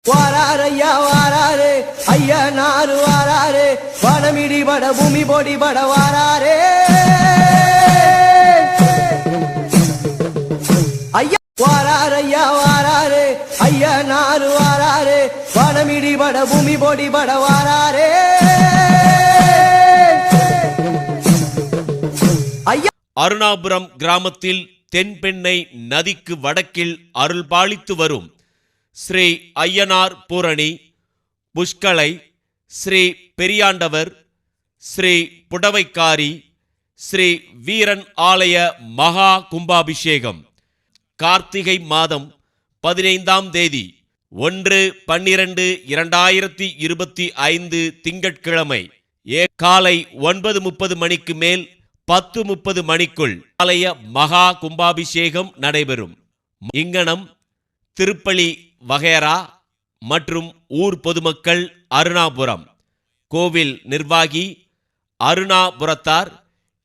வாராரையா வாராரே ஐயா நாறு வாராரே வனமிடி பட பூமி பொடி பட வாராரே ஐயா வாராரையா வாராரே ஐயா நாறு வாராரே வனமிடி பட பூமி பொடி பட வாராரே ஐயா. அருணாபுரம் கிராமத்தில் தென்பெண்ணை நதிக்கு வடக்கில் அருள்பாலித்து வரும் ஸ்ரீ ஐயனார் பூரணி, புஷ்களை, ஸ்ரீ பெரியாண்டவர், ஸ்ரீ புடவைக்காரி, ஸ்ரீ வீரன் ஆலய மகா கும்பாபிஷேகம் கார்த்திகை மாதம் 15ஆம் தேதி 1/12/2025 திங்கட்கிழமை காலை 9:30 மணிக்கு மேல் 10:30 மணிக்குள் ஆலய மகா கும்பாபிஷேகம் நடைபெறும். இங்கனம் திருப்பலி வகைரா மற்றும் ஊர் பொதுமக்கள் அருணாபுரம். கோவில் நிர்வாகி அருணாபுரத்தார்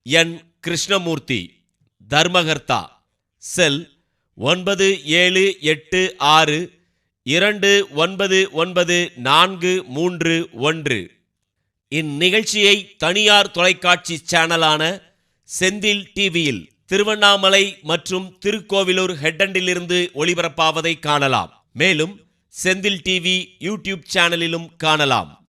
என் கிருஷ்ணமூர்த்தி. தர்மகர்த்தா. செல் 9786299431. இந்நிகழ்ச்சியை தனியார் தொலைக்காட்சி சேனலான செந்தில் டிவியில் திருவண்ணாமலை மற்றும் திருக்கோவிலூர் ஹெட்டண்டிலிருந்து ஒளிபரப்பாவதை காணலாம். மேலும் செந்தில் டிவி யூடியூப் சேனலிலும் காணலாம்.